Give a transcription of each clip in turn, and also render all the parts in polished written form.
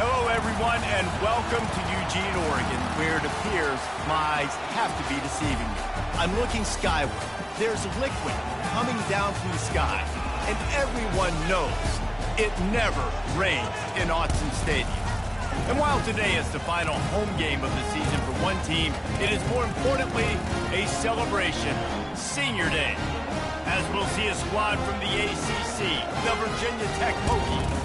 Hello, everyone, and welcome to Eugene, Oregon, where it appears my eyes have to be deceiving me. I'm looking skyward. There's liquid coming down from the sky, and everyone knows it never rains in Autzen Stadium. And while today is the final home game of the season for one team, it is more importantly a celebration, Senior Day, as we'll see a squad from the ACC, the Virginia Tech Hokies,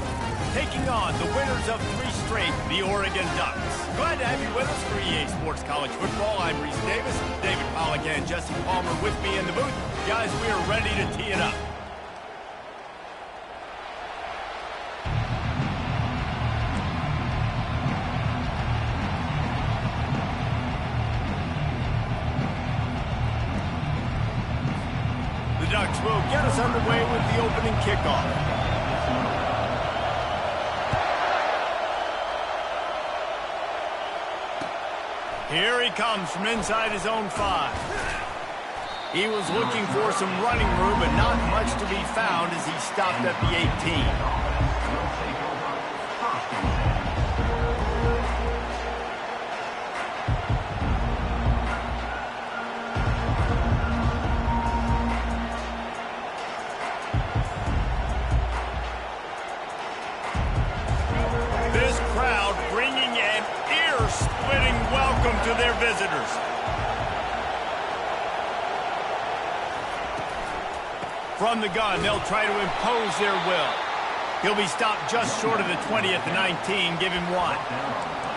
taking on the winners of 3 straight, the Oregon Ducks. Glad to have you with us for EA Sports College Football. I'm Reese Davis, David Pollack and Jesse Palmer with me in the booth. Guys, we are ready to tee it up. The Ducks will get us underway with the opening kickoff. Here he comes from inside his own 5. He was looking for some running room, but not much to be found as he stopped at the 18. This crowd bringing an ear-splitting welcome to their visitors. From the gun, they'll try to impose their will. He'll be stopped just short of the 20 at the 19. Give him 1.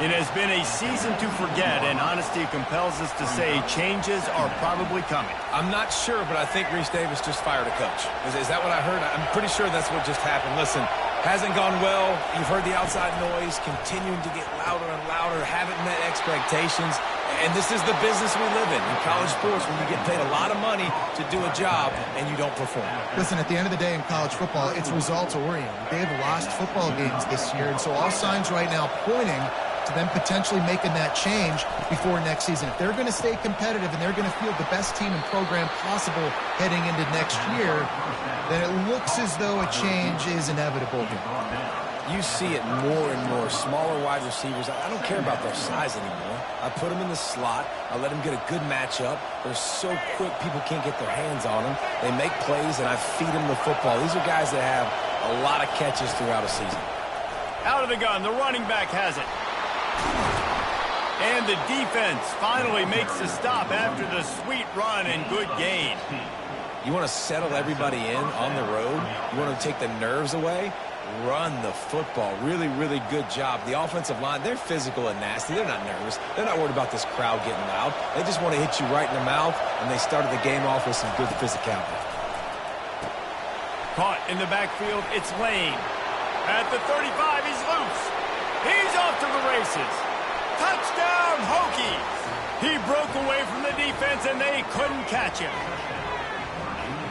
It has been a season to forget, and honesty compels us to say changes are probably coming. I'm not sure, but I think Reese Davis just fired a coach. Is that what I heard? I'm pretty sure that's what just happened. Listen, hasn't gone well. You've heard the outside noise, continuing to get louder and louder, haven't met expectations. And this is the business we live in college sports, when you get paid a lot of money to do a job and you don't perform. Listen, at the end of the day in college football, it's results-oriented. They've lost football games this year, and so all signs right now pointing to them potentially making that change before next season. If they're going to stay competitive and they're going to field the best team and program possible heading into next year, then it looks as though a change is inevitable here. You see it more and more. Smaller wide receivers. I don't care about their size anymore. I put them in the slot. I let them get a good matchup. They're so quick, people can't get their hands on them. They make plays, and I feed them the football. These are guys that have a lot of catches throughout a season. Out of the gun, the running back has it. And the defense finally makes the stop after the sweet run and good gain. You want to settle everybody in on the road? You want to take the nerves away? Run the football. Really, really good job. The offensive line, they're physical and nasty. They're not nervous. They're not worried about this crowd getting loud. They just want to hit you right in the mouth, and they started the game off with some good physicality. Caught in the backfield, it's Lane. At the 35, he's loose. He's off to the races. Touchdown, Hokies! He broke away from the defense, and they couldn't catch him.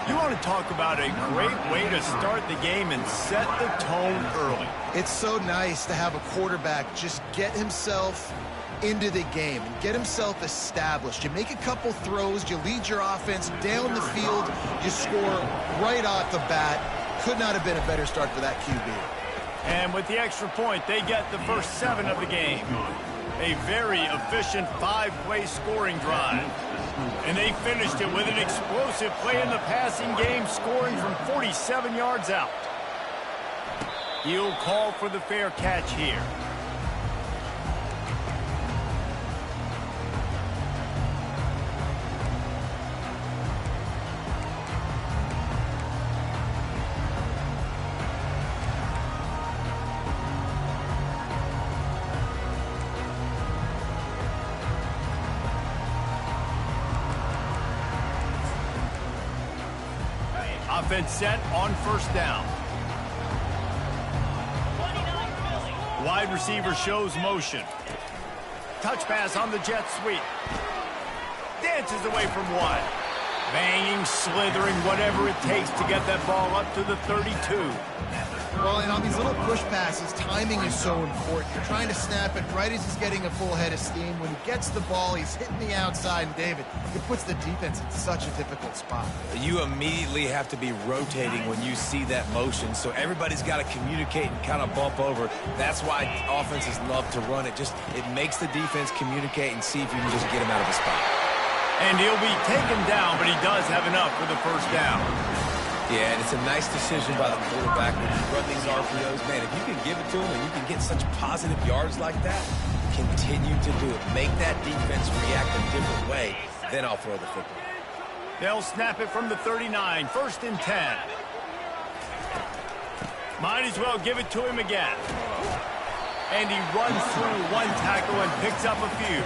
You want to talk about a great way to start the game and set the tone early. It's so nice to have a quarterback just get himself into the game and get himself established. You make a couple throws, you lead your offense down the field, you score right off the bat. Could not have been a better start for that QB. And with the extra point, they get the first 7 of the game. A very efficient 5-play scoring drive. And they finished it with an explosive play in the passing game, scoring from 47 yards out. He'll call for the fair catch here. Offense set on first down. Wide receiver shows motion. Touch pass on the jet sweep. Dances away from 1. Banging, slithering, whatever it takes to get that ball up to the 32. Well, and on these little push passes, timing is so important. You're trying to snap it right as he's getting a full head of steam. When he gets the ball, he's hitting the outside. And, David, it puts the defense in such a difficult spot. You immediately have to be rotating when you see that motion, so everybody's got to communicate and kind of bump over. That's why offenses love to run it. It makes the defense communicate and see if you can just get him out of a spot. And he'll be taken down, but he does have enough for the first down. Yeah, and it's a nice decision by the quarterback when you run these RPOs. Man, if you can give it to him and you can get such positive yards like that, continue to do it. Make that defense react a different way, then I'll throw the football. They'll snap it from the 39, 1st and 10. Might as well give it to him again. And he runs through one tackle and picks up a few.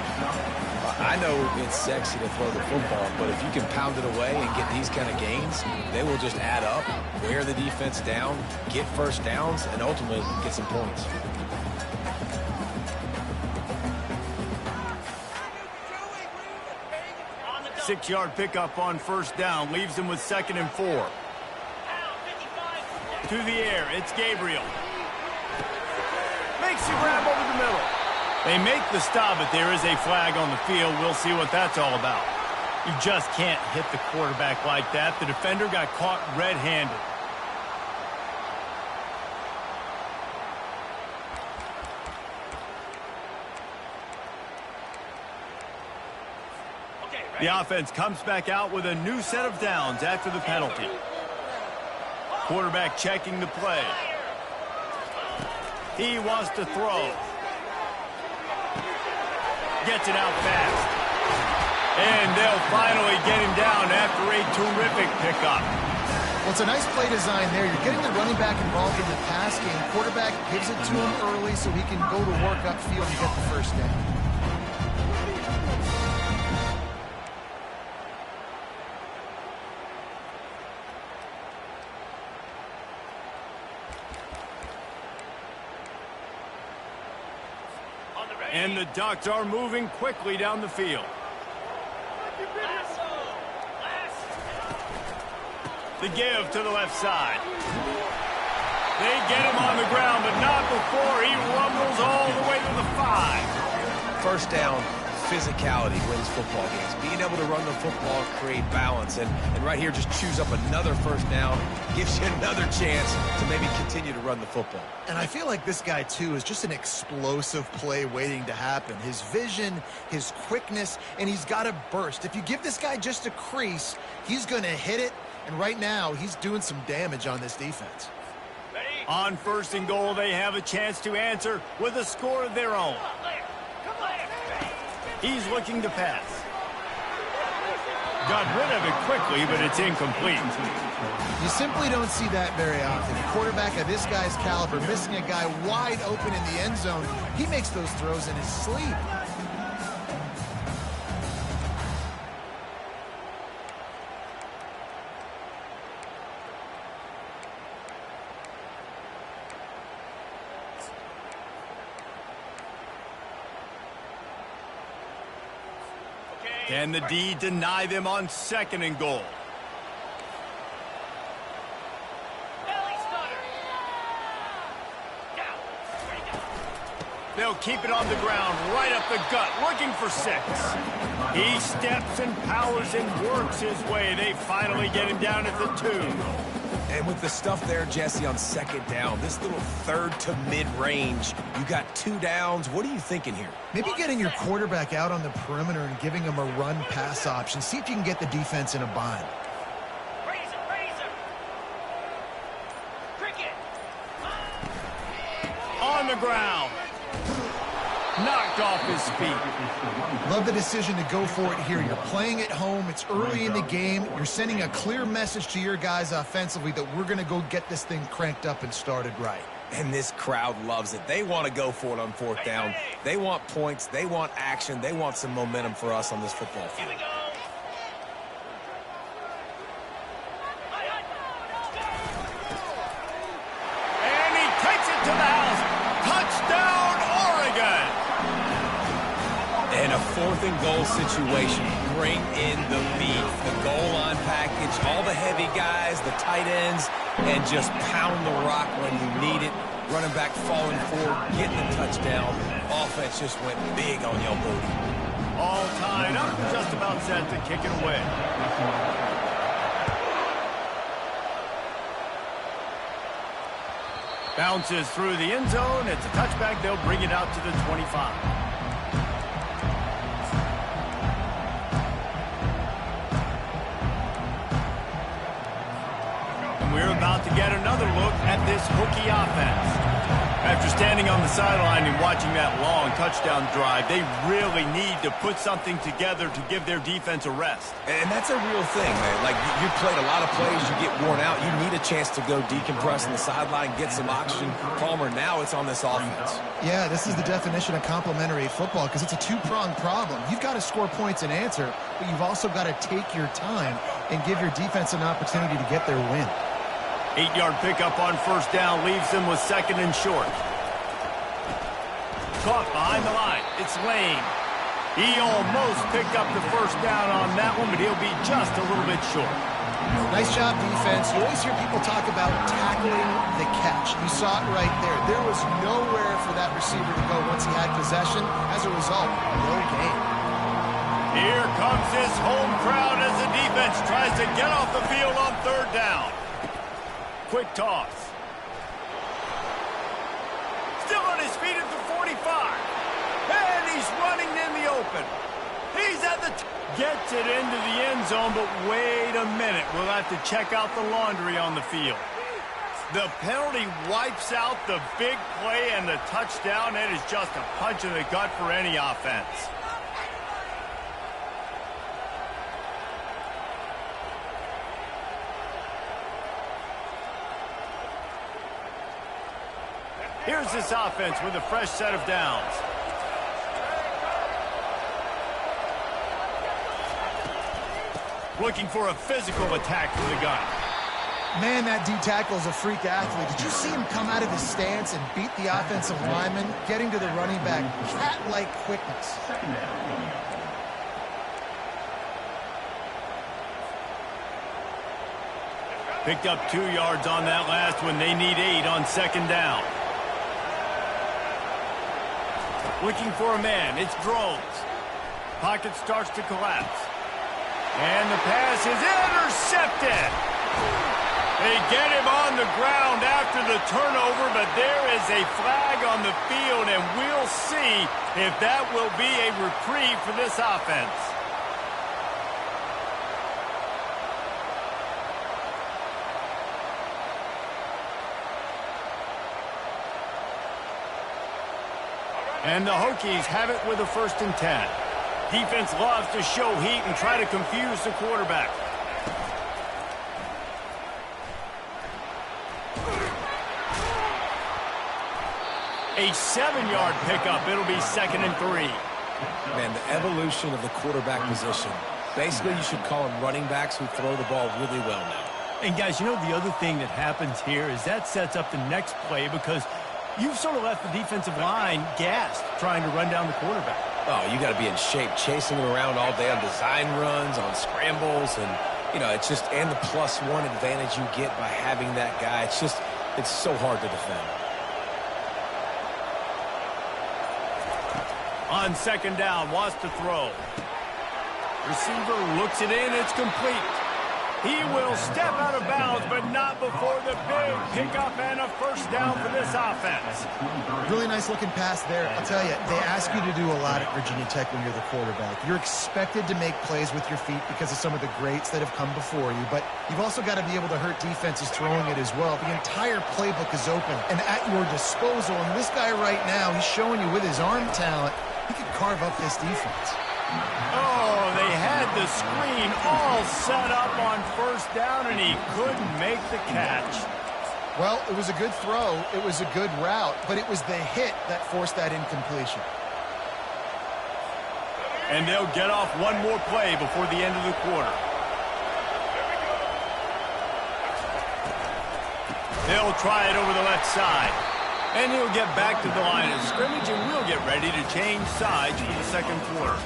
I know it's sexy to throw the football, but if you can pound it away and get these kind of gains, they will just add up, wear the defense down, get first downs, and ultimately get some points. Six-yard pickup on first down leaves him with 2nd and 4. To the air, it's Gabriel. Makes the grab over the middle. They make the stop, but there is a flag on the field. We'll see what that's all about. You just can't hit the quarterback like that. The defender got caught red-handed. The offense comes back out with a new set of downs after the penalty. Quarterback checking the play. He wants to throw. Gets it out fast. And they'll finally get him down after a terrific pickup. Well, it's a nice play design there. You're getting the running back involved in the pass game. Quarterback gives it to him early so he can go to work upfield and get the first down. And the Ducks are moving quickly down the field. The give to the left side. They get him on the ground, but not before he rumbles all the way to the 5. First down, physicality wins football games. Being able to run the football, create balance, and right here just choose up another first down, gives you another chance to maybe continue to run the football. And I feel like this guy, too, is just an explosive play waiting to happen. His vision, his quickness, and he's got a burst. If you give this guy just a crease, he's going to hit it, and right now he's doing some damage on this defense. On 1st and goal, they have a chance to answer with a score of their own. He's looking to pass. Got rid of it quickly, but it's incomplete. You simply don't see that very often. A quarterback of this guy's caliber missing a guy wide open in the end zone. He makes those throws in his sleep. Can the D deny them on 2nd and goal? They'll keep it on the ground, right up the gut, looking for 6. He steps and powers and works his way. They finally get him down at the 2. And with the stuff there, Jesse, on 2nd down, this little 3rd to mid-range, you got 2 downs. What are you thinking here? Maybe getting your quarterback out on the perimeter and giving him a run-pass option. See if you can get the defense in a bind. On the ground. Knocked off his feet. Love the decision to go for it here. You're playing at home. It's early in the game. You're sending a clear message to your guys offensively that we're going to go get this thing cranked up and started right. And this crowd loves it. They want to go for it on 4th down. They want points. They want action. They want some momentum for us on this football field. And he takes it to the house. Touchdown, Oregon! And a 4th and goal situation, bring in the beef, the goal line package, all the heavy guys, the tight ends, and just pound the rock when you need it. Running back falling forward, getting the touchdown. Offense just went big on your booty. All tied up, just about set to kick it away. Bounces through the end zone. It's a touchback. They'll bring it out to the 25. And we're about to get another look at this Hokie offense. After standing on the sideline and watching that long touchdown drive, they really need to put something together to give their defense a rest. And that's a real thing, man. Like, you played a lot of plays, you get worn out, you need a chance to go decompress on the sideline, get some oxygen. Palmer, now it's on this offense. Yeah, this is the definition of complementary football because it's a two-pronged problem. You've got to score points and answer, but you've also got to take your time and give your defense an opportunity to get their win. 8-yard pickup on first down leaves them with 2nd and short. Caught behind the line. It's Lane. He almost picked up the first down on that one, but he'll be just a little bit short. Nice job, defense. You always hear people talk about tackling the catch. You saw it right there. There was nowhere for that receiver to go once he had possession. As a result, no gain. Here comes this home crowd as the defense tries to get off the field on 3rd down. Quick toss. Still on his feet at the 45. And he's running in the open. He's at the... Gets it into the end zone, but wait a minute. We'll have to check out the laundry on the field. The penalty wipes out the big play and the touchdown. It is just a punch in the gut for any offense. Here's this offense with a fresh set of downs. Looking for a physical attack from the gun. Man, that D-tackle is a freak athlete. Did you see him come out of his stance and beat the offensive lineman, getting to the running back? Cat-like quickness. Picked up 2 yards on that last one. They need 8 on 2nd down. Looking for a man. It's Drones. Pocket starts to collapse. And the pass is intercepted. They get him on the ground after the turnover, but there is a flag on the field, and we'll see if that will be a reprieve for this offense. And the Hokies have it with a 1st and 10. Defense loves to show heat and try to confuse the quarterback. A 7-yard pickup. It'll be 2nd and 3. Man, the evolution of the quarterback position. Basically, you should call them running backs who throw the ball really well now. And, guys, you know the other thing that happens here is that sets up the next play because you've sort of left the defensive line gassed trying to run down the quarterback. Oh, you got to be in shape, chasing him around all day on design runs, on scrambles, and, you know, it's just, and the +1 advantage you get by having that guy. It's just, it's so hard to defend. On 2nd down, wants to throw. Receiver looks it in, it's complete. He will step out of bounds, but not before the big pickup and a 1st down for this offense. Really nice looking pass there. I'll tell you, they ask you to do a lot at Virginia Tech when you're the quarterback. You're expected to make plays with your feet because of some of the greats that have come before you, but you've also got to be able to hurt defenses throwing it as well. The entire playbook is open and at your disposal, and this guy right now, he's showing you with his arm talent, he could carve up this defense. Oh, they had the screen all set up on 1st down, and he couldn't make the catch. Well, it was a good throw. It was a good route, but it was the hit that forced that incompletion. And they'll get off one more play before the end of the quarter. They'll try it over the left side. And he'll get back to the line of scrimmage, and we'll get ready to change sides for the second quarter.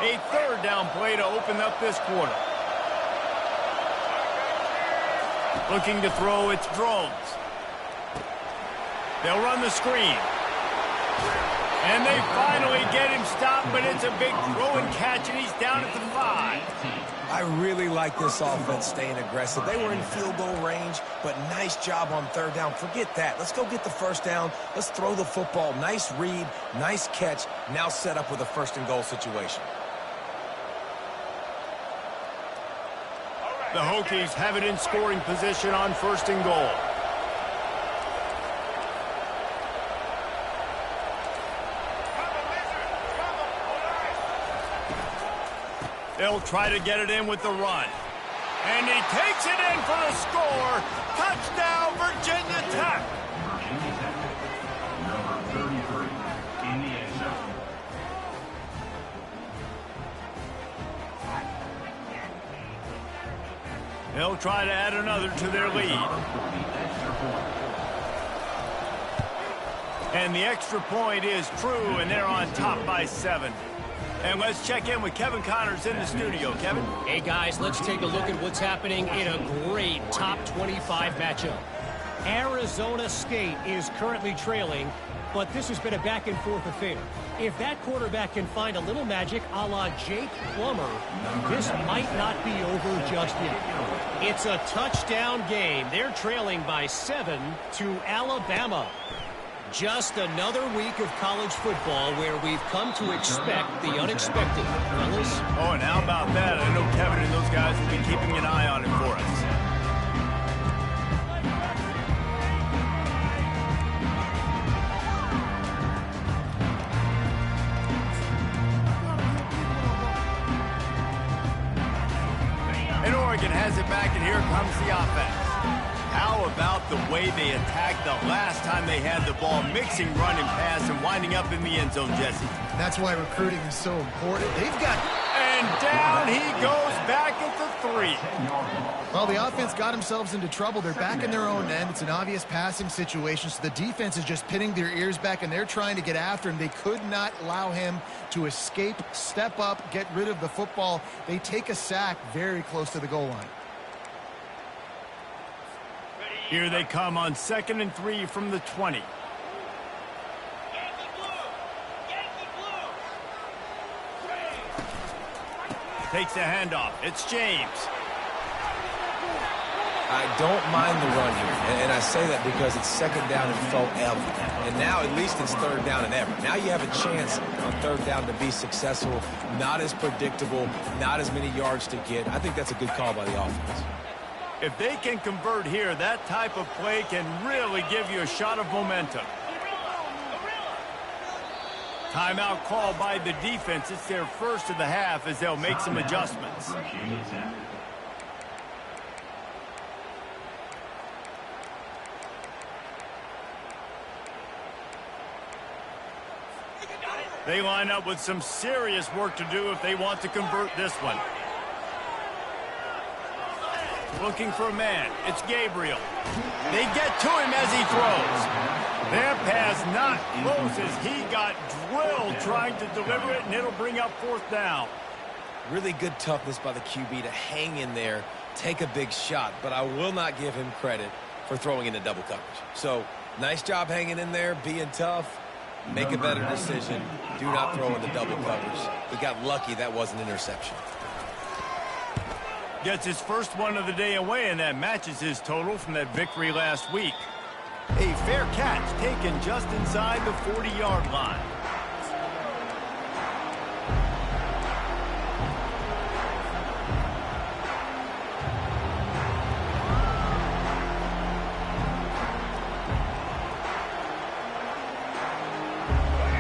A third down play to open up this quarter. Looking to throw, it's Drones. They'll run the screen. And they finally get him stopped, but it's a big throw and catch, and he's down at the 5. I really like this offense staying aggressive. They were in field goal range, but nice job on third down. Forget that. Let's go get the first down. Let's throw the football. Nice read, nice catch. Now set up with a first and goal situation. The Hokies have it in scoring position on first and goal. They'll try to get it in with the run. And he takes it in for the score. Touchdown, Virginia Tech. Number 33 in the end zone. They'll try to add another to their lead. And the extra point is true, and they're on top by 7. And let's check in with Kevin Connors in the studio. Kevin? Hey, guys, let's take a look at what's happening in a great top 25 matchup. Arizona State is currently trailing, but this has been a back-and-forth affair. If that quarterback can find a little magic a la Jake Plummer, this might not be over just yet. It's a touchdown game. They're trailing by 7 to Alabama. Just another week of college football where we've come to expect the unexpected, fellas. Oh, and how about that? I know Kevin and those guys will be keeping an eye on it for us. And Oregon has it back, and here comes the offense. How about the way they attacked the last time they had the ball, mixing run and pass and winding up in the end zone, Jesse? That's why recruiting is so important. They've got... And down he goes back at the 3. Well, the offense got themselves into trouble. They're back in their own end. It's an obvious passing situation, so the defense is just pinning their ears back, and they're trying to get after him. They could not allow him to escape, step up, get rid of the football. They take a sack very close to the goal line. Here they come on 2nd and 3 from the 20. Takes a handoff. It's James. I don't mind the run here, and I say that because it's second down and forever. And now at least it's third down and ever. Now you have a chance on third down to be successful, not as predictable, not as many yards to get. I think that's a good call by the offense. If they can convert here, that type of play can really give you a shot of momentum. Timeout call by the defense. It's their first of the half as they'll make some adjustments. They line up with some serious work to do if they want to convert this one. Looking for a man. It's Gabriel. They get to him as he throws. That pass not close as he got drilled trying to deliver it, and it'll bring up 4th down. Really good toughness by the QB to hang in there, take a big shot, but I will not give him credit for throwing into double coverage. So, nice job hanging in there, being tough. Make a better decision. Do not throw into double coverage. He got lucky that was an interception. Gets his first one of the day away, and that matches his total from that victory last week. A fair catch taken just inside the 40-yard line.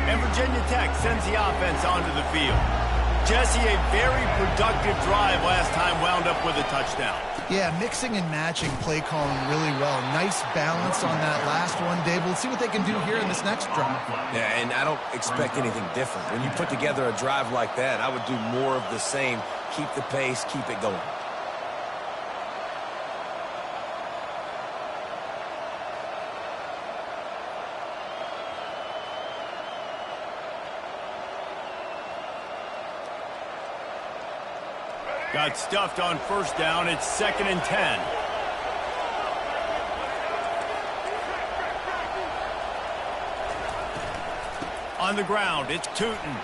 And Virginia Tech sends the offense onto the field. Jesse, a very productive drive last time wound up with a touchdown. Yeah, mixing and matching play calling really well. Nice balance on that last one, Dave. We'll see what they can do here in this next drive. Yeah, and I don't expect anything different. When you put together a drive like that, I would do more of the same. Keep the pace, keep it going. Got stuffed on first down. It's 2nd and 10. On the ground, it's Tootin.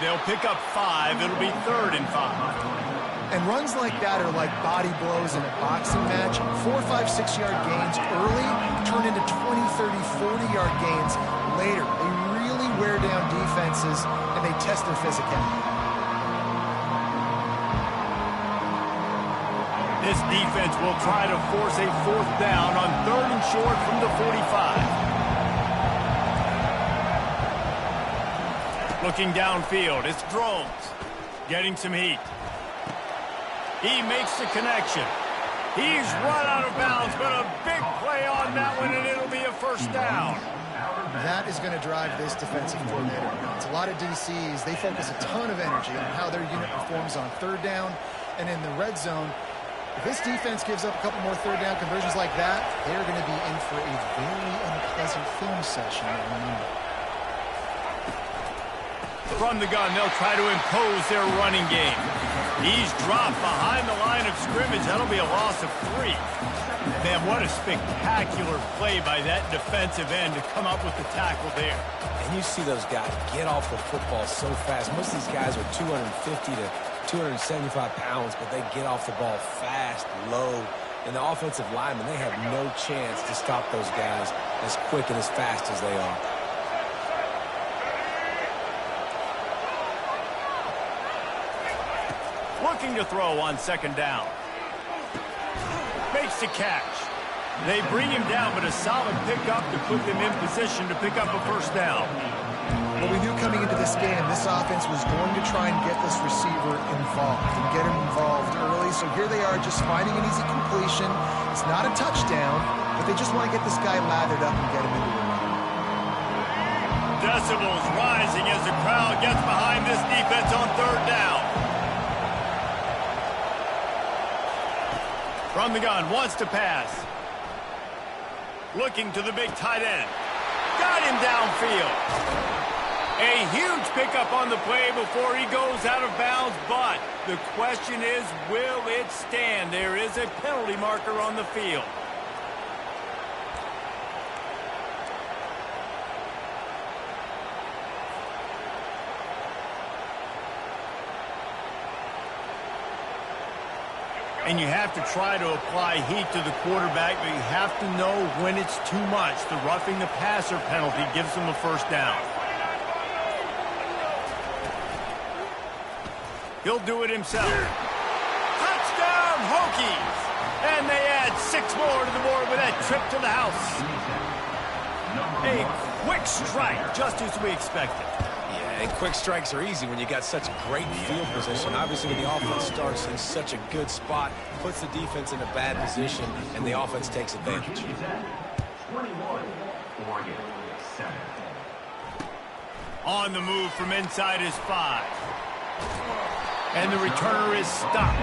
They'll pick up 5. It'll be 3rd and 5. And runs like that are like body blows in a boxing match. 4, 5, 6-yard gains early turn into 20, 30, 40-yard gains later. They really wear down defenses, and they test their physicality. This defense will try to force a 4th down on 3rd and short from the 45. Looking downfield, it's Drones. Getting some heat. He makes the connection. He's run out of bounds, but a big play on that one, and it'll be a 1st down. That is going to drive this defensive coordinator. It's a lot of DCs. They focus a ton of energy on how their unit performs on 3rd down and in the red zone. If this defense gives up a couple more 3rd down conversions like that, they're going to be in for a very unpleasant film session on Monday. From the gun, they'll try to impose their running game. He's dropped behind the line of scrimmage. That'll be a loss of 3. Man, what a spectacular play by that defensive end to come up with the tackle there. And you see those guys get off the football so fast. Most of these guys are 250 to 275 pounds, but they get off the ball fast, low. And the offensive linemen, they have no chance to stop those guys as quick and as fast as they are. Looking to throw on 2nd down. Makes the catch. They bring him down, but a solid pickup to put them in position to pick up a 1st down. Well, we knew coming into this game, this offense was going to try and get this receiver involved and get him involved early. So here they are just finding an easy completion. It's not a touchdown, but they just want to get this guy lathered up and get him into the run. Decibels rising as the crowd gets behind this defense on 3rd down. From the gun, wants to pass. Looking to the big tight end. Got him downfield. A huge pickup on the play before he goes out of bounds, but the question is, will it stand? There is a penalty marker on the field. And you have to try to apply heat to the quarterback, but you have to know when it's too much. The roughing the passer penalty gives them a 1st down. He'll do it himself. Touchdown, Hokies! And they add 6 more to the board with that trip to the house. A quick strike, just as we expected. Yeah, and quick strikes are easy when you got such great field position. Obviously, when the offense starts in such a good spot, puts the defense in a bad position, and the offense takes advantage. 21, Oregon, 7. On the move from inside his 5. And the returner is stopped.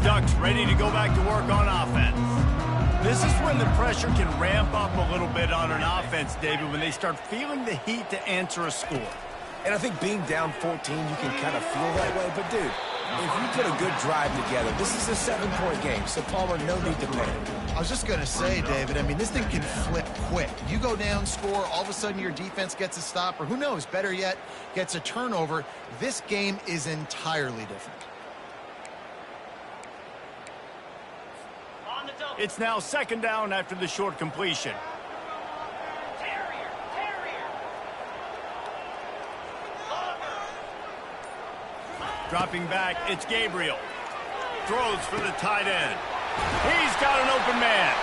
Ducks ready to go back to work on offense. This is when the pressure can ramp up a little bit on an offense, David, when they start feeling the heat to answer a score. And I think being down 14, you can kind of feel that way. But, dude, if you put a good drive together, this is a 7-point game, so Palmer, no need to panic. I was just going to say, David, I mean, this thing can flip quick. You go down, score, all of a sudden your defense gets a stop, or who knows, better yet, gets a turnover. This game is entirely different. On the double. It's now second down after the short completion. Dropping back, it's Gabriel. Throws for the tight end. He's got an open man.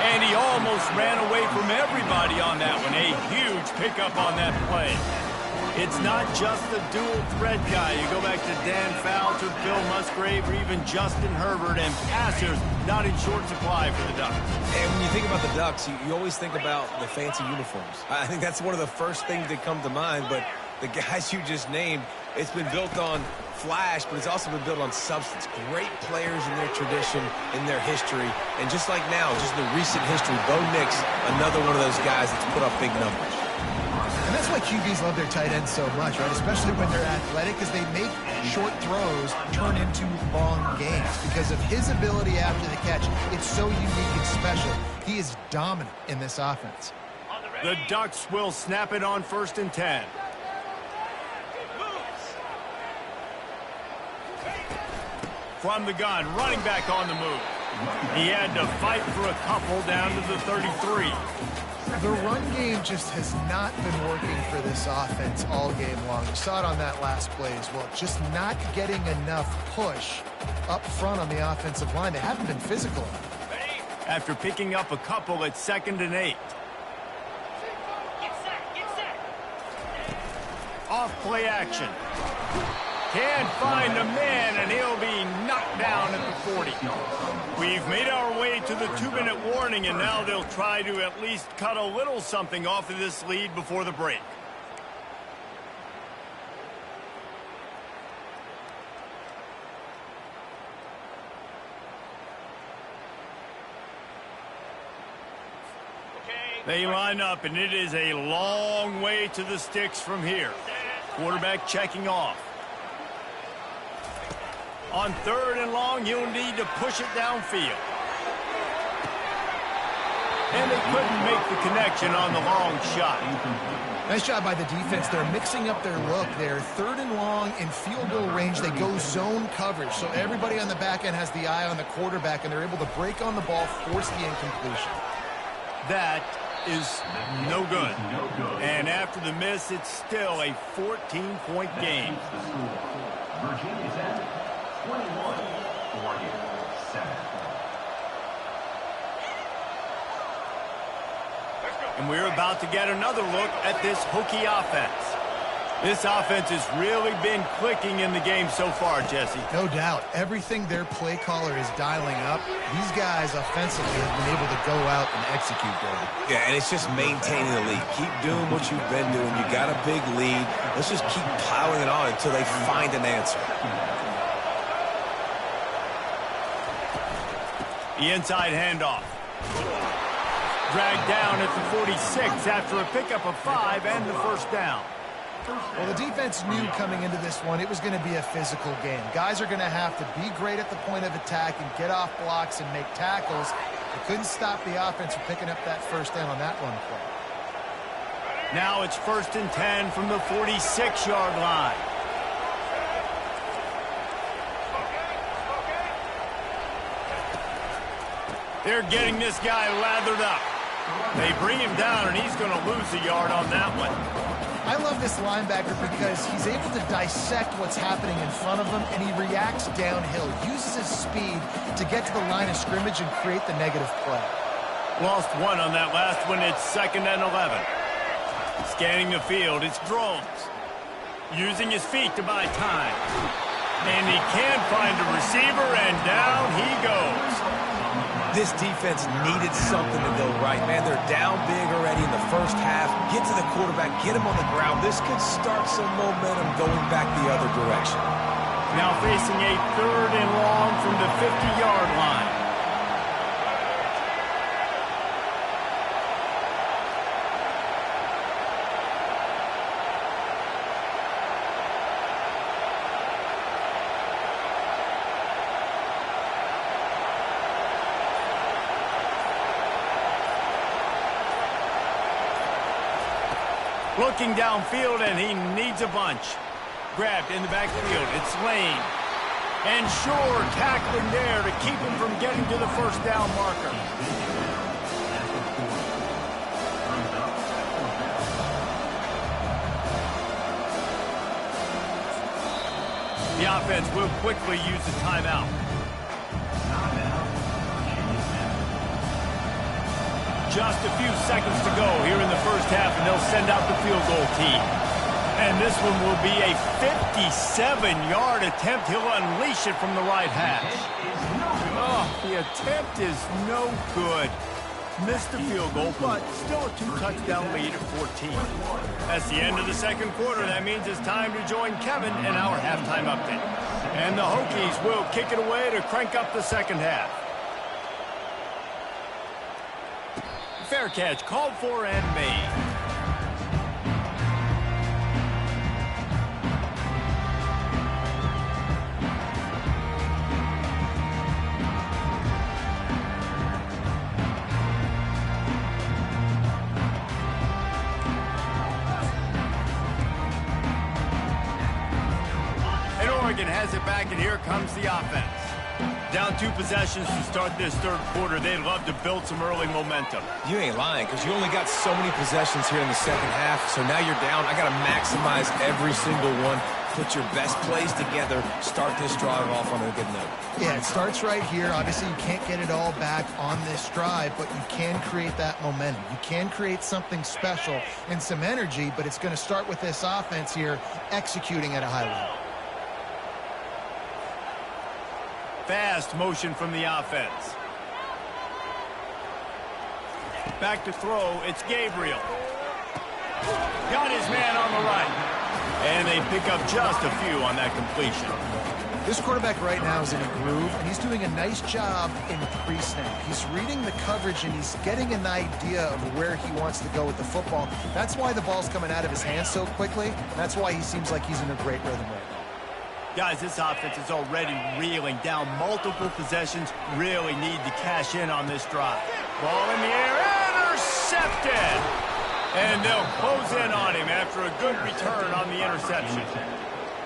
And he almost ran away from everybody on that one. A huge pickup on that play. It's not just the dual threat guy. You go back to Dan Fouts or Bill Musgrave or even Justin Herbert, and passers not in short supply for the Ducks. And when you think about the Ducks, you always think about the fancy uniforms. I think that's one of the first things that come to mind, but the guys you just named, it's been built on flash, but it's also been built on substance. Great players in their tradition, in their history, and just like now, just in the recent history, Bo Nix, another one of those guys that's put up big numbers. And that's why QBs love their tight ends so much, right? Especially when they're athletic, because they make short throws turn into long gains. Because of his ability after the catch, it's so unique and special. He is dominant in this offense. The Ducks will snap it on 1st and 10. From the gun, running back on the move. He had to fight for a couple down to the 33. The run game just has not been working for this offense all game long. You saw it on that last play as well. Just not getting enough push up front on the offensive line. They haven't been physical enough. After picking up a couple at 2nd and 8. Off play action. Can't find a man, and he'll be knocked down at the 40. We've made our way to the 2-minute warning, and now they'll try to at least cut a little something off of this lead before the break. They line up, and it is a long way to the sticks from here. Quarterback checking off. On 3rd and long, you'll need to push it downfield. And they couldn't make the connection on the long shot. Nice job by the defense. They're mixing up their look there. 3rd and long in field goal range. They go zone coverage. So everybody on the back end has the eye on the quarterback, and they're able to break on the ball, force the incompletion. That is no good. And after the miss, it's still a 14-point game. Virginia's at 21, Oregon 7. And we're about to get another look at this Hokie offense. This offense has really been clicking in the game so far, Jesse. No doubt. Everything their play caller is dialing up, these guys offensively have been able to go out and execute there. Yeah, and it's just maintaining the lead. Keep doing what you've been doing. You got a big lead. Let's just keep piling it on until they find an answer. The inside handoff. Dragged down at the 46 after a pickup of 5 and the 1st down. Well, the defense knew coming into this one it was going to be a physical game. Guys are going to have to be great at the point of attack and get off blocks and make tackles. They couldn't stop the offense from picking up that 1st down on that run play. Now it's 1st and 10 from the 46-yard line. They're getting this guy lathered up. They bring him down, and he's going to lose a yard on that one. I love this linebacker because he's able to dissect what's happening in front of him, and he reacts downhill, uses his speed to get to the line of scrimmage and create the negative play. Lost 1 on that last one. It's 2nd and 11. Scanning the field, it's Drones. Using his feet to buy time. And he can't find a receiver, and down he goes. This defense needed something to go right, man. They're down big already in the 1st half. Get to the quarterback, get him on the ground. This could start some momentum going back the other direction. Now facing a 3rd and long from the 50-yard line. Looking downfield, and he needs a bunch. Grabbed in the backfield. It's Lane. And sure, tackling there to keep him from getting to the first down marker. The offense will quickly use the timeout. Just a few seconds to go here in the first half, and they'll send out the field goal team. And this one will be a 57-yard attempt. He'll unleash it from the right hash. Oh, the attempt is no good. Missed the field goal, but still a 2-touchdown lead at 14. That's the end of the second quarter. That means it's time to join Kevin in our halftime update. And the Hokies will kick it away to crank up the second half. Fair catch called for and made. Oregon has it back, and here comes the offense. Down 2 possessions to start this third quarter. They'd love to build some early momentum. You ain't lying, because you only got so many possessions here in the second half, so now you're down. I got to maximize every single one. Put your best plays together. Start this drive off on a good note. Yeah, it starts right here. Obviously, you can't get it all back on this drive, but you can create that momentum. You can create something special and some energy, but it's going to start with this offense here executing at a high level. Fast motion from the offense. Back to throw. It's Gabriel. Got his man on the right. And they pick up just a few on that completion. This quarterback right now is in a groove, and he's doing a nice job in pre-snap. He's reading the coverage, and he's getting an idea of where he wants to go with the football. That's why the ball's coming out of his hands so quickly. That's why he seems like he's in a great rhythm right now. Guys, this offense is already reeling down multiple possessions. Really need to cash in on this drive. Ball in the air, intercepted! And they'll close in on him after a good return on the interception.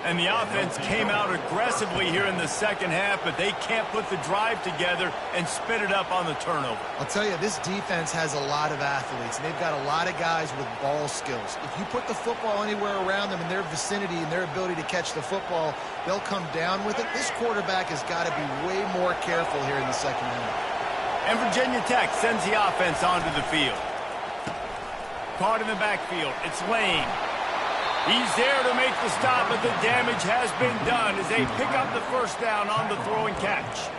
And the offense came out aggressively here in the second half, but they can't put the drive together and spit it up on the turnover. I'll tell you, this defense has a lot of athletes, and they've got a lot of guys with ball skills. If you put the football anywhere around them in their vicinity and their ability to catch the football, they'll come down with it. This quarterback has got to be way more careful here in the second half. And Virginia Tech sends the offense onto the field. Caught in the backfield. It's Lane. He's there to make the stop, but the damage has been done as they pick up the first down on the throw and catch.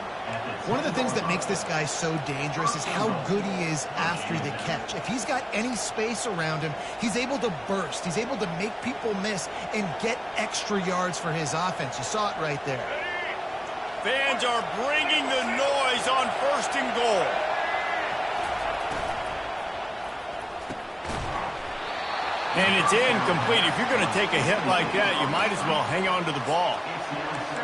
One of the things that makes this guy so dangerous is how good he is after the catch. If he's got any space around him, he's able to burst. He's able to make people miss and get extra yards for his offense. You saw it right there. Fans are bringing the noise on 1st and goal. And it's incomplete. If you're going to take a hit like that, you might as well hang on to the ball.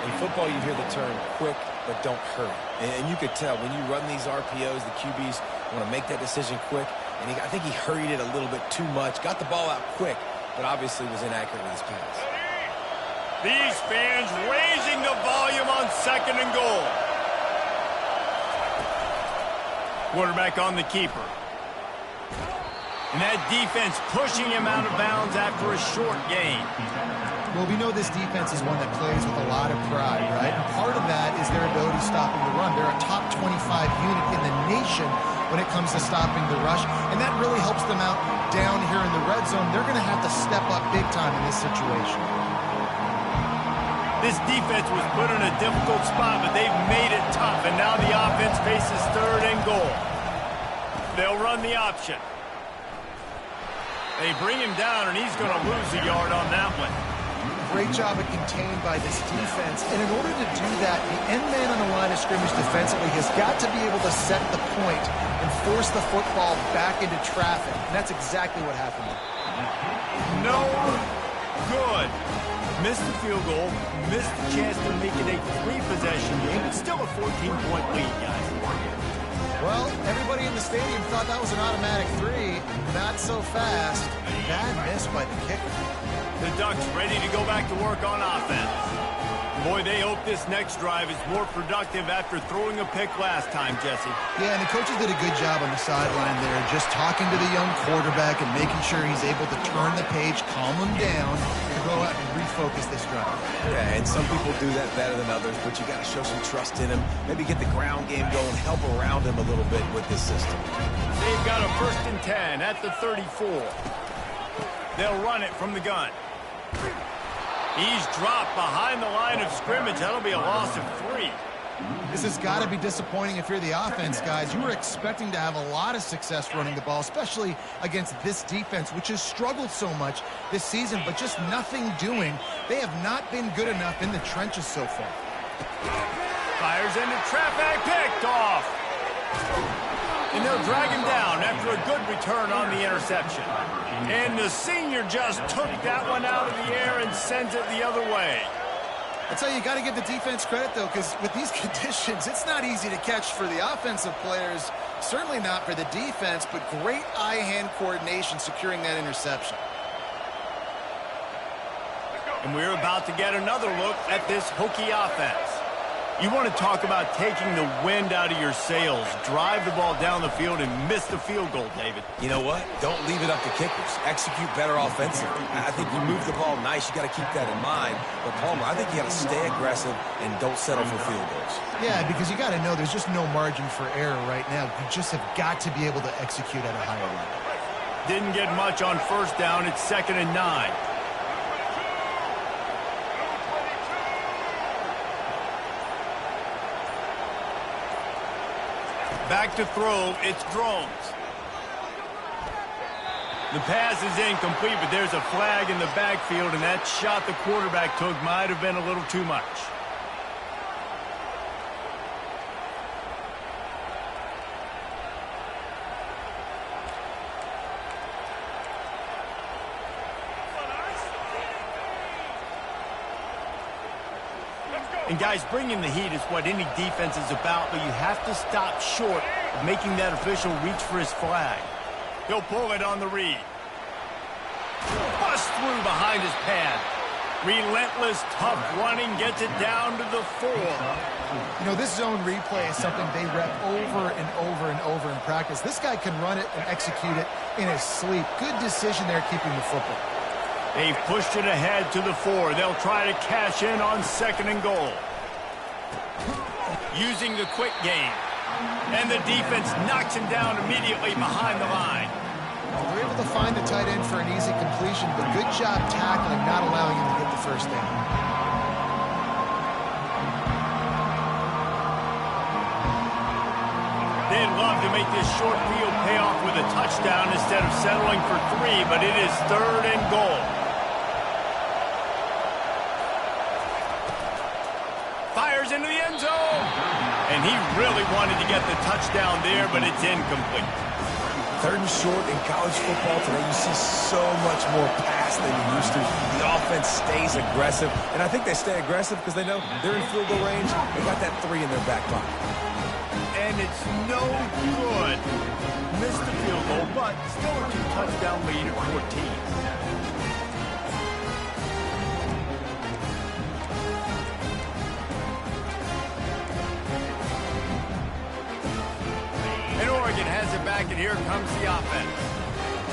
In football, you hear the term quick, but don't hurry. And you could tell when you run these RPOs, the QBs want to make that decision quick. And I think he hurried it a little bit too much. Got the ball out quick, but obviously was inaccurate with his pass. These fans raising the volume on 2nd and goal. Quarterback on the keeper. And that defense pushing him out of bounds after a short gain. Well, we know this defense is one that plays with a lot of pride, right? And part of that is their ability stopping the run. They're a top 25 unit in the nation when it comes to stopping the rush, and that really helps them out down here in the red zone. They're going to have to step up big time in this situation. This defense was put in a difficult spot, but they've made it tough, and now the offense faces 3rd and goal. They'll run the option. They bring him down, and he's going to lose a yard on that one. Great job of contained by this defense. And in order to do that, the end man on the line of scrimmage defensively has got to be able to set the point and force the football back into traffic. And that's exactly what happened. No good. Missed the field goal, missed the chance to make it a 3-possession game. It's still a 14-point lead, guys. Well, everybody in the stadium thought that was an automatic 3. Not so fast. Bad miss by the kicker. The Ducks ready to go back to work on offense. Boy, they hope this next drive is more productive after throwing a pick last time, Jesse. Yeah, and the coaches did a good job on the sideline there, just talking to the young quarterback and making sure he's able to turn the page, calm him down, and go out and refocus this drive. Yeah, and some people do that better than others, but you got to show some trust in him. Maybe get the ground game going, help around him a little bit with this system. They've got a 1st and 10 at the 34. They'll run it from the gun. He's dropped behind the line of scrimmage. That'll be a loss of 3. This has got to be disappointing if you're the offense, guys. You were expecting to have a lot of success running the ball, especially against this defense, which has struggled so much this season, but just nothing doing. They have not been good enough in the trenches so far. Fires into traffic, picked off. And they'll drag him down after a good return on the interception. And the senior just took that one out of the air and sends it the other way. I tell you, you got to give the defense credit, though, because with these conditions, it's not easy to catch for the offensive players, certainly not for the defense, but great eye-hand coordination securing that interception. And we're about to get another look at this Hokie offense. You want to talk about taking the wind out of your sails. Drive the ball down the field and miss the field goal, David. You know what? Don't leave it up to kickers. Execute better offensively. I think you move the ball nice. You got to keep that in mind. But, Palmer, I think you got to stay aggressive and don't settle for field goals. Yeah, because you got to know there's just no margin for error right now. You just have got to be able to execute at a higher level. Didn't get much on 1st down. It's 2nd and 9. Back to throw, it's Drones. The pass is incomplete, but there's a flag in the backfield, and that shot the quarterback took might have been a little too much. And guys, bringing the heat is what any defense is about, but you have to stop short of making that official reach for his flag. He'll pull it on the read. Bust through behind his pad. Relentless, tough running, gets it down to the 4. You know, this zone replay is something they rep over and over and over in practice. This guy can run it and execute it in his sleep. Good decision there keeping the football. They've pushed it ahead to the 4. They'll try to cash in on 2nd and goal. Using the quick game. And the defense knocks him down immediately behind the line. They're able to find the tight end for an easy completion, but good job tackling, not allowing him to get the 1st down. They'd love to make this short field pay off with a touchdown instead of settling for 3, but it is 3rd and goal. Fires into the end zone. And he really wanted to get the touchdown there, but it's incomplete. 3rd and short in college football today, you see so much more pass than you used to. The offense stays aggressive, and I think they stay aggressive because they know they're in field goal range. They got that 3 in their back pocket. And it's no good. Missed the field goal, but still a 2-touchdown lead at 14. Has it back, and here comes the offense.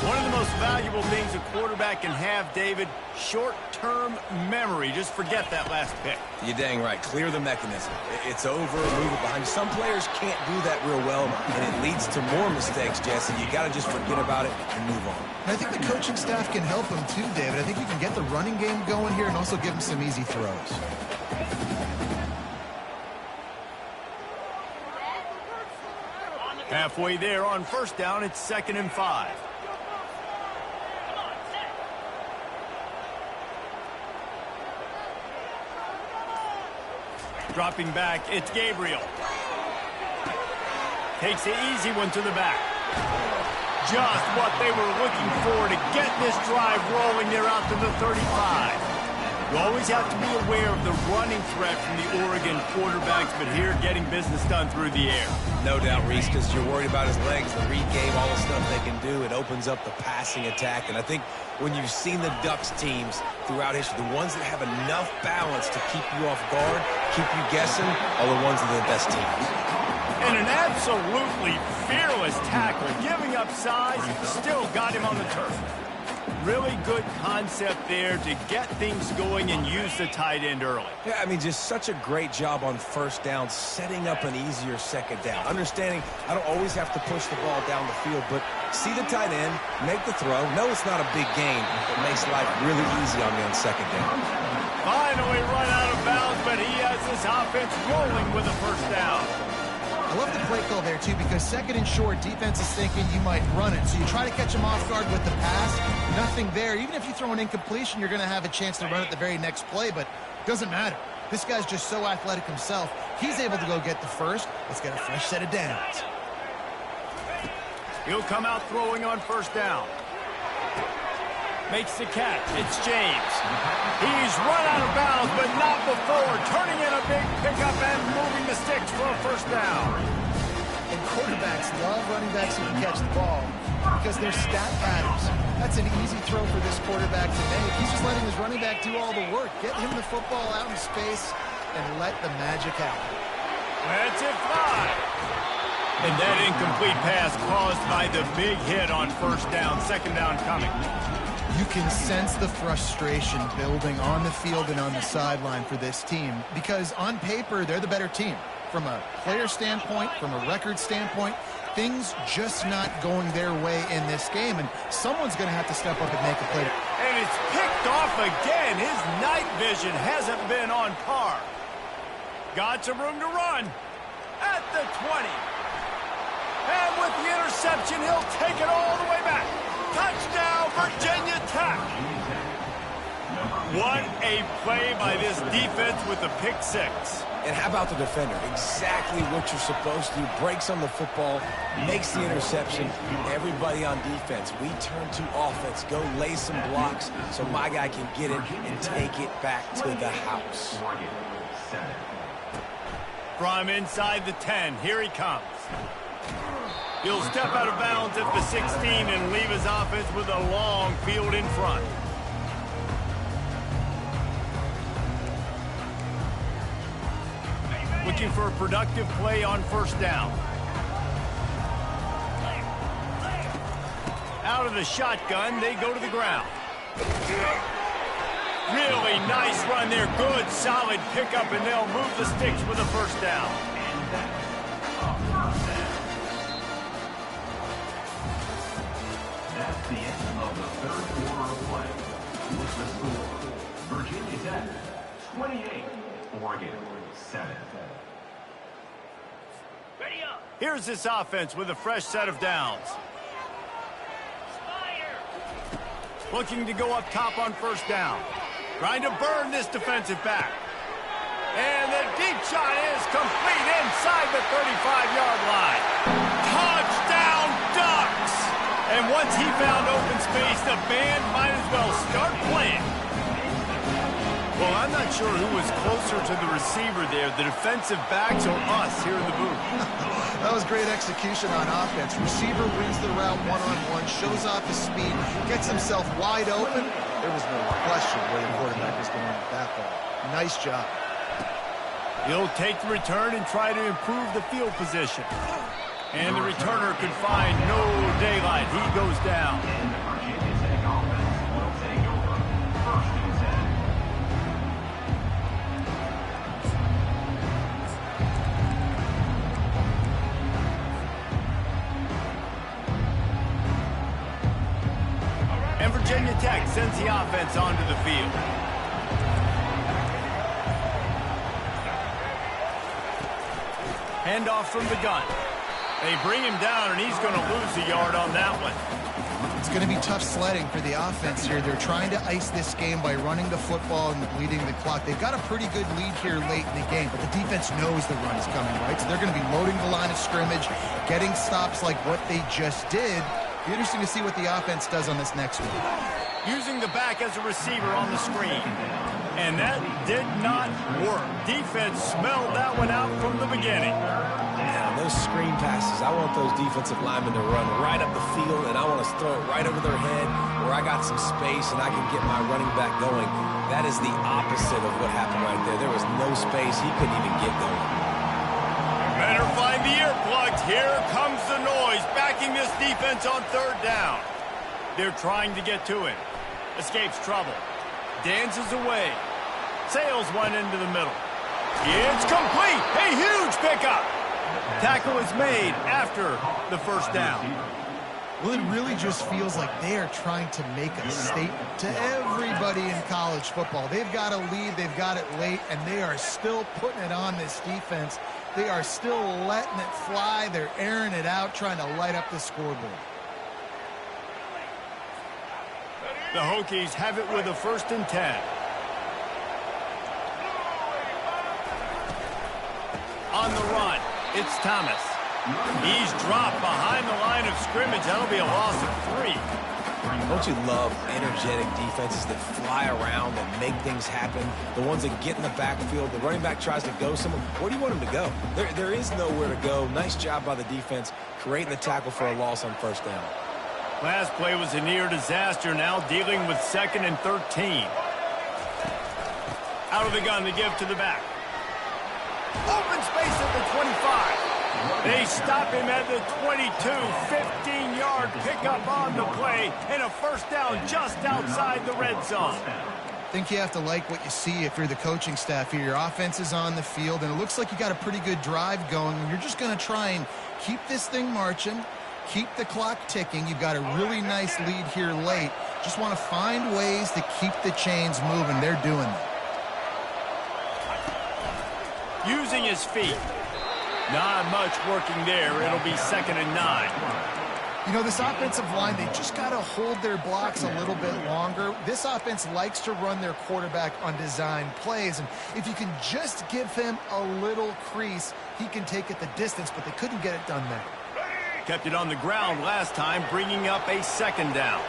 One of the most valuable things a quarterback can have, David, short-term memory. Just forget that last pick. You're dang right. Clear the mechanism. It's over, move it behind. Some players can't do that real well, and it leads to more mistakes, Jesse. You got to just forget about it and move on. And I think the coaching staff can help him too, David. I think you can get the running game going here and also give him some easy throws. Halfway there on 1st down, it's 2nd and 5. Dropping back, it's Gabriel. Takes the easy one to the back. Just what they were looking for to get this drive rolling. They're out to the 35. You always have to be aware of the running threat from the Oregon quarterbacks, but here getting business done through the air. No doubt, Reese, because you're worried about his legs, the read game, all the stuff they can do. It opens up the passing attack. And I think when you've seen the Ducks teams throughout history, the ones that have enough balance to keep you off guard, keep you guessing, are the ones that are the best teams. And an absolutely fearless tackle, giving up size, still got him on the turf. Really good concept there to get things going and use the tight end early. Yeah, I mean, just such a great job on first down, setting up an easier second down. Understanding I don't always have to push the ball down the field, but see the tight end, make the throw. No, it's not a big gain, but makes life really easy on me on second down. Finally run out of bounds, but he has this offense rolling with a first down. I love the play call there, too, because second and short, defense is thinking you might run it. So you try to catch him off guard with the pass. Nothing there. Even if you throw an incompletion, you're going to have a chance to run it the very next play, but it doesn't matter. This guy's just so athletic himself. He's able to go get the first. Let's get a fresh set of downs. He'll come out throwing on first down. Makes the catch. It's James. He's run out of bounds, but not before. Turning in a big pickup and moving the sticks for a first down. And quarterbacks love running backs who can catch the ball because they're stat patterns. That's an easy throw for this quarterback to make. He's just letting his running back do all the work. Get him the football out in space and let the magic happen. Let's it fly. And that incomplete pass caused by the big hit on first down. Second down coming. You can sense the frustration building on the field and on the sideline for this team because on paper, they're the better team. From a player standpoint, from a record standpoint, things just not going their way in this game, and someone's going to have to step up and make a play. And it's picked off again. His night vision hasn't been on par. Got some room to run at the 20. And with the interception, he'll take it all the way back. Touchdown, Virginia Tech. What a play by this defense with the pick six. And how about the defender? Exactly what you're supposed to do. Breaks on the football, makes the interception. Everybody on defense, we turn to offense. Go lay some blocks so my guy can get it and take it back to the house. From inside the 10, here he comes. He'll step out of bounds at the 16 and leave his offense with a long field in front. Looking for a productive play on first down. Out of the shotgun, they go to the ground. Really nice run there. Good, solid pickup, and they'll move the sticks with a first down. That's the end of the third quarter of play. With the score, Virginia Tech 28, Oregon 7. Here's this offense with a fresh set of downs. Looking to go up top on first down. Trying to burn this defensive back. And the deep shot is complete inside the 35-yard line. Touchdown, Ducks! And once he found open space, the band might as well start playing. Well, I'm not sure who was closer to the receiver there, the defensive backs or us here in the booth. That was great execution on offense. Receiver wins the route one-on-one, shows off his speed, gets himself wide open. There was no question where the quarterback was going with that ball. Nice job. He'll take the return and try to improve the field position. And the returner could find no daylight. He goes down. And the Virginia Tech offense will take over. First and 10. And Virginia Tech sends the offense onto the field. Handoff from the gun. They bring him down, and he's going to lose a yard on that one. It's going to be tough sledding for the offense here. They're trying to ice this game by running the football and bleeding the clock. They've got a pretty good lead here late in the game, but the defense knows the run is coming, right? So they're going to be loading the line of scrimmage, getting stops like what they just did. Be interesting to see what the offense does on this next one. using the back as a receiver on the screen. And that did not work. Defense smelled that one out from the beginning. Now, those screen passes, I want those defensive linemen to run right up the field, and I want to throw it right over their head where I got some space and I can get my running back going. That is the opposite of what happened right there. There was no space. He couldn't even get going. Better find the earplugs. Here comes the noise, backing this defense on third down. They're trying to get to him. Escapes trouble. Dances away. Sails one into the middle. It's complete. A huge pickup. Tackle is made after the first down. Well, it really just feels like they are trying to make a statement to everybody in college football. They've got a lead, they've got it late, and they are still putting it on this defense. They are still letting it fly. They're airing it out, trying to light up the scoreboard. The Hokies have it with a 1st and 10. On the run, it's Thomas. He's dropped behind the line of scrimmage. That'll be a loss of 3. Don't you love energetic defenses that fly around and make things happen? The ones that get in the backfield, the running back tries to go somewhere. Where do you want him to go? There is nowhere to go. Nice job by the defense creating the tackle for a loss on 1st down. Last play was a near disaster, now dealing with 2nd and 13. Out of the gun to give to the back. Open space at the 25. They stop him at the 22. 15-yard pickup on the play, and a 1st down just outside the red zone. I think you have to like what you see if you're the coaching staff here. Your offense is on the field, and it looks like you got a pretty good drive going. You're just going to try and keep this thing marching, keep the clock ticking. You've got a really nice lead here late. Just want to find ways to keep the chains moving. They're doing that. Using his feet. Not much working there. It'll be 2nd and 9. You know, this offensive line, they just got to hold their blocks a little bit longer. This offense likes to run their quarterback on design plays, and if you can just give him a little crease, he can take it the distance, but they couldn't get it done there. Kept it on the ground last time, bringing up a 2nd down.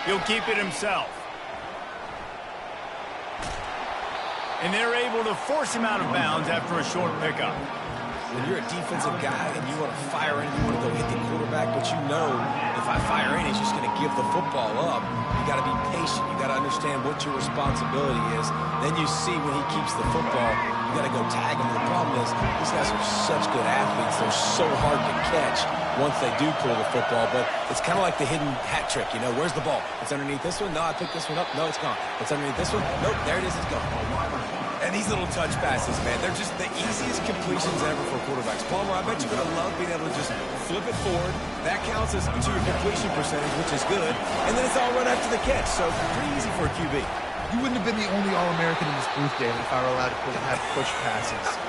He'll keep it himself. And they're able to force him out of bounds after a short pickup. When you're a defensive guy and you want to fire in, you want to go hit the quarterback, but you know if I fire in, he's just going to give the football up. You got to be patient. You got to understand what your responsibility is. Then you see when he keeps the football, you got to go tag him. The problem is these guys are such good athletes. They're so hard to catch once they do pull the football, but it's kind of like the hidden hat trick. You know, where's the ball? It's underneath this one. No, I picked this one up. No, it's gone. It's underneath this one. Nope, there it is. It's gone. And these little touch passes, man, they're just the easiest completions ever for quarterbacks. Palmer, I bet you're going to love being able to just flip it forward. That counts as to your completion percentage, which is good. And then it's all run after the catch, so pretty easy for a QB. You wouldn't have been the only All-American in this booth, David, if I were allowed to have push passes.